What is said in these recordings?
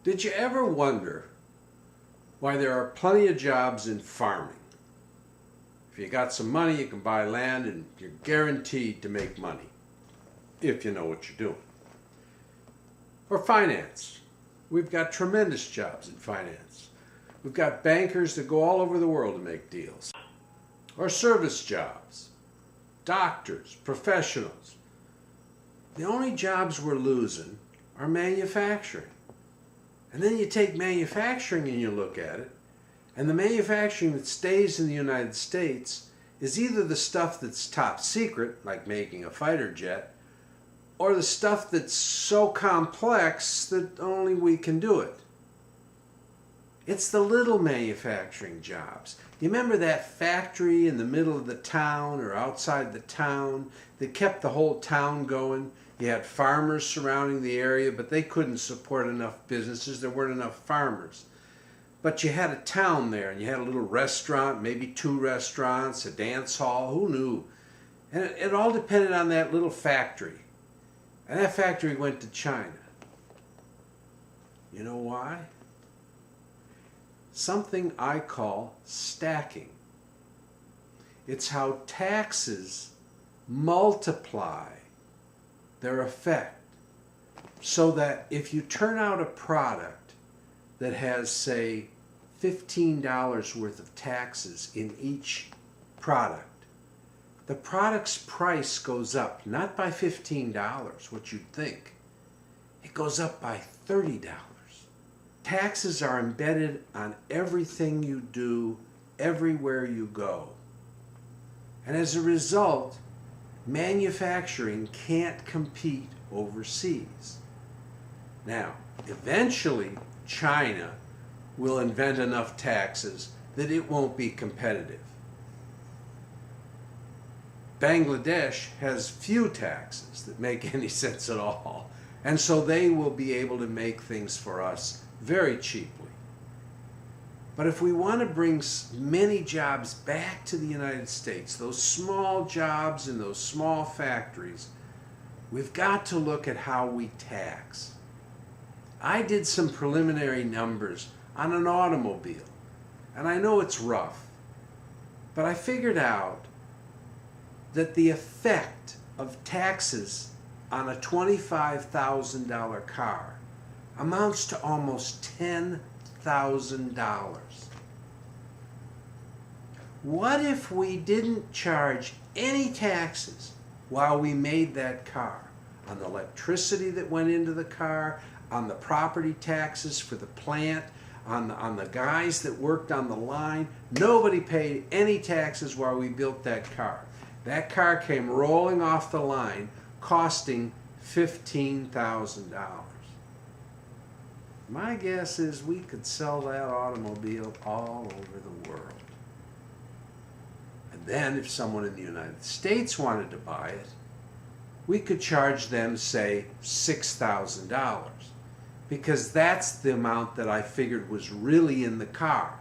Did you ever wonder why there are plenty of jobs in farming? If you got some money, you can buy land and you're guaranteed to make money, if you know what you're doing. Or finance. We've got tremendous jobs in finance. We've got bankers that go all over the world to make deals. Or service jobs. Doctors, professionals. The only jobs we're losing are manufacturing. And then you take manufacturing and you look at it, and the manufacturing that stays in the United States is either the stuff that's top secret, like making a fighter jet, or the stuff that's so complex that only we can do it. It's the little manufacturing jobs. You remember that factory in the middle of the town or outside the town that kept the whole town going? You had farmers surrounding the area, but they couldn't support enough businesses. There weren't enough farmers. But you had a town there, and you had a little restaurant, maybe 2 restaurants, a dance hall, who knew? And it all depended on that little factory. And that factory went to China. You know why? Something I call stacking. It's how taxes multiply their effect, so that if you turn out a product that has, say, $15 worth of taxes in each product, the product's price goes up, not by $15, what you'd think. It goes up by $30. Taxes are embedded on everything you do, everywhere you go. And as a result, manufacturing can't compete overseas. Now, eventually, China will invent enough taxes that it won't be competitive. Bangladesh has few taxes that make any sense at all, and so they will be able to make things for us very cheaply. But if we want to bring many jobs back to the United States, those small jobs in those small factories, we've got to look at how we tax. I did some preliminary numbers on an automobile, and I know it's rough, but I figured out that the effect of taxes on a $25,000 car amounts to almost $10,000. What if we didn't charge any taxes while we made that car? On the electricity that went into the car, on the property taxes for the plant, on the guys that worked on the line. Nobody paid any taxes while we built that car. That car came rolling off the line costing $15,000. My guess is we could sell that automobile all over the world. And then if someone in the United States wanted to buy it, we could charge them, say, $6,000, because that's the amount that I figured was really in the car.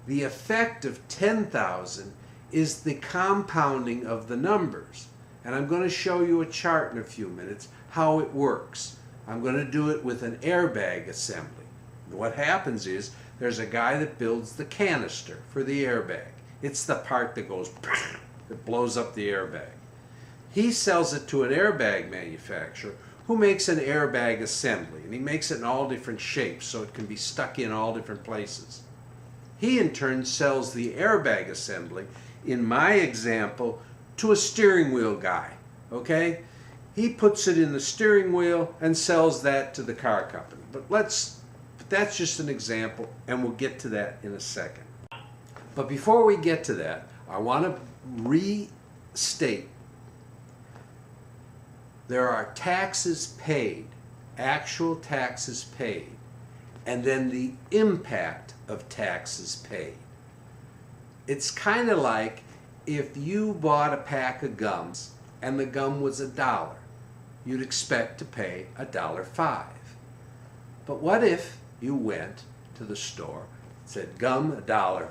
The effect of $10,000 is the compounding of the numbers. And I'm going to show you a chart in a few minutes how it works. I'm going to do it with an airbag assembly. And what happens is there's a guy that builds the canister for the airbag. It's the part that goes, that blows up the airbag. He sells it to an airbag manufacturer who makes an airbag assembly, and he makes it in all different shapes so it can be stuck in all different places. He in turn sells the airbag assembly, in my example, to a steering wheel guy, okay? He puts it in the steering wheel and sells that to the car company. But that's just an example, and we'll get to that in a second. But before we get to that, I want to restate there are taxes paid, actual taxes paid, and then the impact of taxes paid. It's kind of like if you bought a pack of gums and the gum was $1, you'd expect to pay $1.05. But what if you went to the store, said gum $1,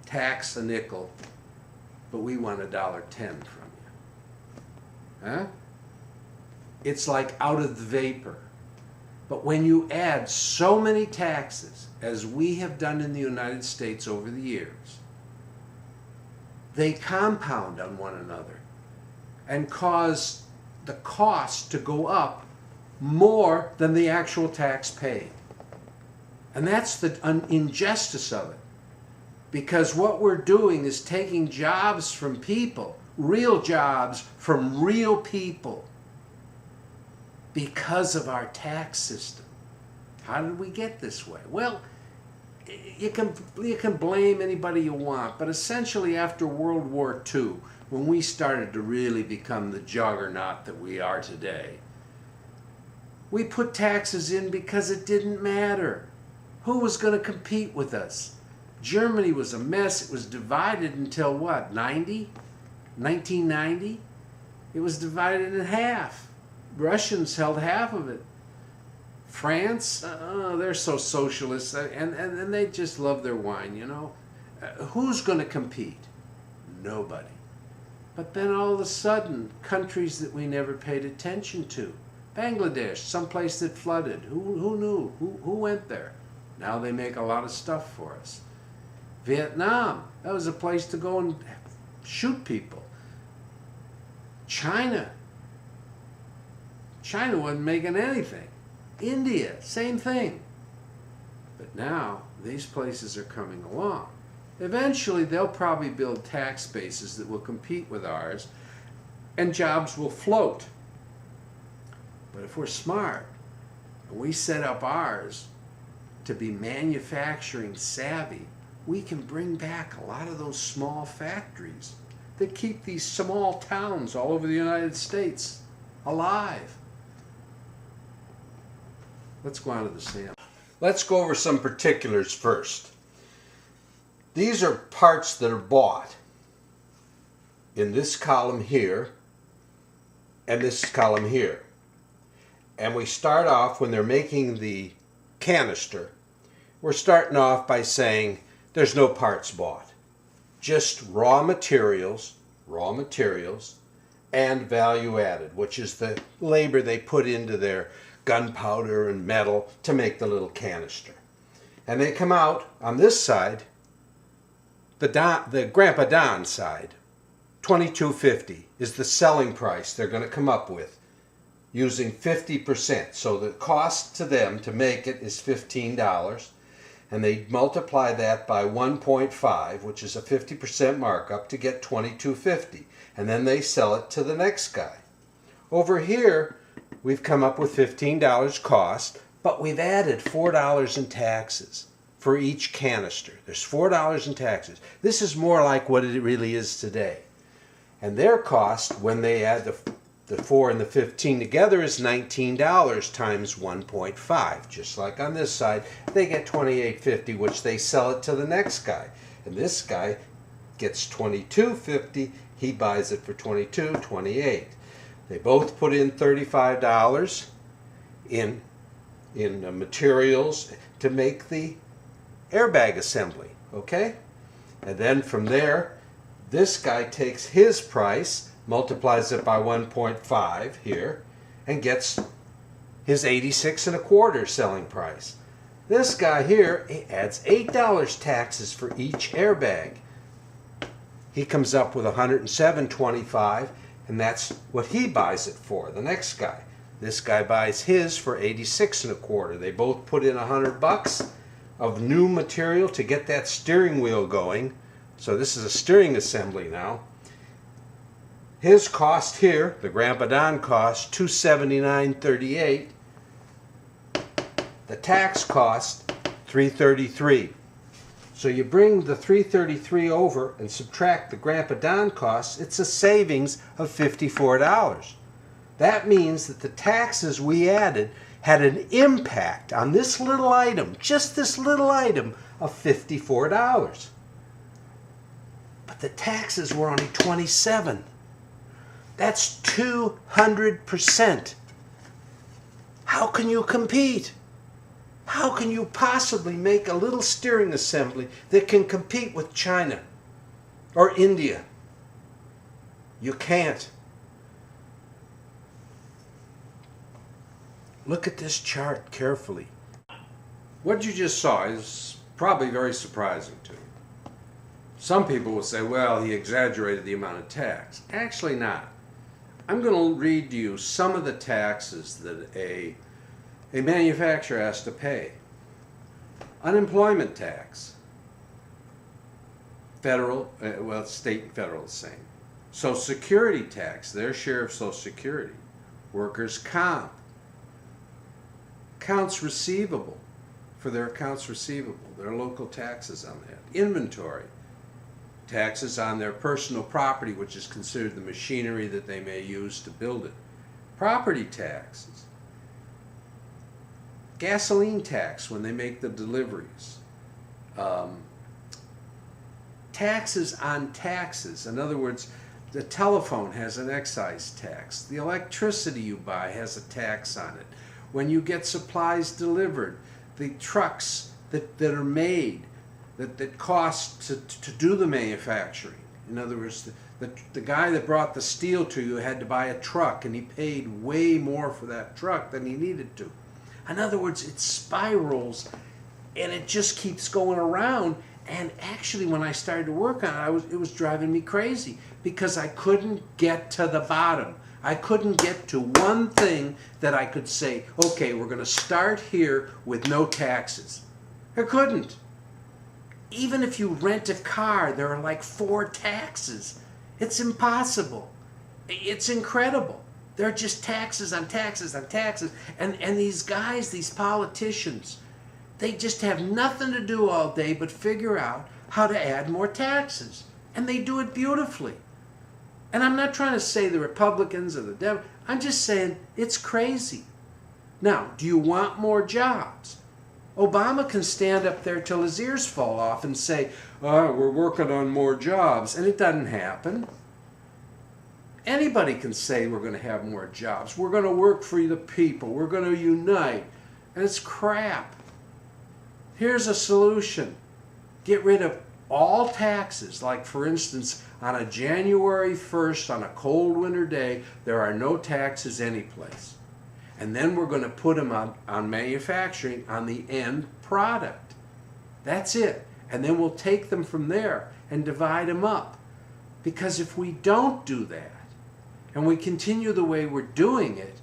tax a nickel, but we want $1.10 from you? Huh? It's like out of the vapor. But when you add so many taxes, as we have done in the United States over the years, they compound on one another and cause the cost to go up more than the actual tax paid. And that's the injustice of it. Because what we're doing is taking jobs from people, real jobs from real people, because of our tax system. How did we get this way? Well, you can blame anybody you want, but essentially after World War II, when we started to really become the juggernaut that we are today, we put taxes in because it didn't matter. Who was going to compete with us? Germany was a mess. It was divided until what, 1990? It was divided in half. Russians held half of it. France, they're so socialist, and they just love their wine, you know. Who's going to compete? Nobody. But then all of a sudden, countries that we never paid attention to, Bangladesh, someplace that flooded, who knew? Who went there? Now they make a lot of stuff for us. Vietnam, that was a place to go and shoot people. China wasn't making anything. India, same thing. But now these places are coming along. Eventually they'll probably build tax bases that will compete with ours and jobs will float. But if we're smart and we set up ours to be manufacturing savvy, we can bring back a lot of those small factories that keep these small towns all over the United States alive. Let's go on to the sample. Let's go over some particulars first. These are parts that are bought in this column here and this column here. And we start off, when they're making the canister, we're starting off by saying there's no parts bought. Just raw materials, and value added, which is the labor they put into their gunpowder and metal to make the little canister. And they come out on this side, the Grandpa Don side, $22.50 is the selling price they're going to come up with, using 50%. So the cost to them to make it is $15, and they multiply that by 1.5, which is a 50% markup, to get $22.50, and then they sell it to the next guy. Over here, we've come up with $15 cost, but we've added $4 in taxes for each canister. There's $4 in taxes. This is more like what it really is today. And their cost, when they add the 4 and the 15 together, is $19 times 1.5. Just like on this side, they get $28.50, which they sell it to the next guy. And this guy gets $22.50. He buys it for $22, $28. They both put in $35 in materials to make the airbag assembly, okay? And then from there, this guy takes his price, multiplies it by 1.5 here, and gets his 86.25 selling price. This guy here, he adds $8 taxes for each airbag. He comes up with $107.25, and that's what he buys it for, the next guy. This guy buys his for $86.25. They both put in $100 of new material to get that steering wheel going. So this is a steering assembly now. His cost here, the Grandpa Don cost, $279.38. The tax cost, $333. So you bring the $333 over and subtract the Grandpa Don costs, it's a savings of $54. That means that the taxes we added had an impact on this little item, just this little item, of $54. But the taxes were only $27. That's 200%. How can you compete? How can you possibly make a little steering assembly that can compete with China or India? You can't. Look at this chart carefully. What you just saw is probably very surprising to you. Some people will say, well, he exaggerated the amount of tax. Actually not. I'm going to read to you some of the taxes that a manufacturer has to pay. Unemployment tax. Federal, well, state and federal the same. Social Security tax, their share of Social Security. Workers' comp. Accounts receivable, for their accounts receivable, their local taxes on that. Inventory. Taxes on their personal property, which is considered the machinery that they may use to build it. Property taxes. Gasoline tax when they make the deliveries. Taxes on taxes. In other words, the telephone has an excise tax. The electricity you buy has a tax on it. When you get supplies delivered, the trucks that are made, that cost to do the manufacturing. In other words, the guy that brought the steel to you had to buy a truck, and he paid way more for that truck than he needed to. In other words, it spirals, and it just keeps going around. And actually, when I started to work on it, it was driving me crazy because I couldn't get to the bottom. I couldn't get to one thing that I could say, okay, we're going to start here with no taxes. I couldn't. Even if you rent a car, there are like 4 taxes. It's impossible. It's incredible. They're just taxes on taxes on taxes. And these guys, these politicians, they just have nothing to do all day but figure out how to add more taxes. And they do it beautifully. And I'm not trying to say the Republicans or the Democrats. I'm just saying it's crazy. Now, do you want more jobs? Obama can stand up there till his ears fall off and say, oh, we're working on more jobs. And it doesn't happen. Anybody can say we're going to have more jobs. We're going to work for the people. We're going to unite. And it's crap. Here's a solution. Get rid of all taxes. Like, for instance, on a January 1st, on a cold winter day, there are no taxes anyplace. And then we're going to put them on manufacturing, on the end product. That's it. And then we'll take them from there and divide them up. Because if we don't do that, and we continue the way we're doing it,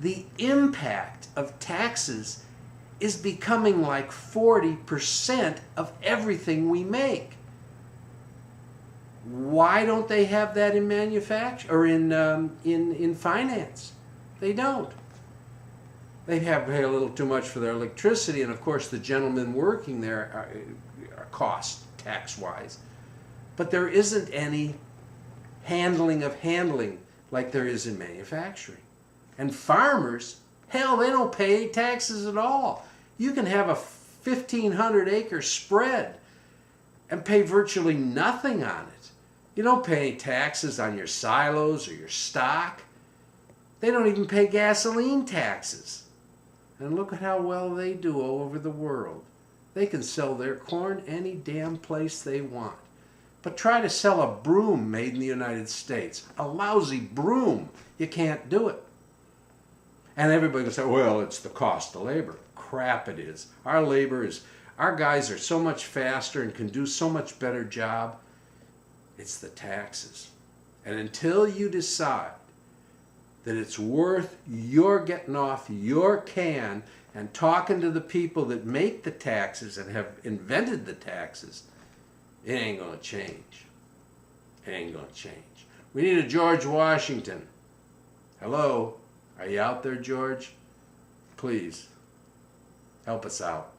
the impact of taxes is becoming like 40% of everything we make. Why don't they have that in manufacture or in finance? They don't. They have to pay a little too much for their electricity, and of course the gentlemen working there are cost tax-wise. But there isn't any handling like there is in manufacturing. And farmers, hell, they don't pay taxes at all. You can have a 1,500-acre spread and pay virtually nothing on it. You don't pay any taxes on your silos or your stock. They don't even pay gasoline taxes. And look at how well they do all over the world. They can sell their corn any damn place they want. But try to sell a broom made in the United States. A lousy broom. You can't do it. And everybody will say, well, it's the cost of labor. Crap it is. Our guys are so much faster and can do so much better job. It's the taxes. And until you decide that it's worth your getting off your can and talking to the people that make the taxes and have invented the taxes, it ain't going to change. It ain't going to change. We need a George Washington. Hello? Are you out there, George? Please, help us out.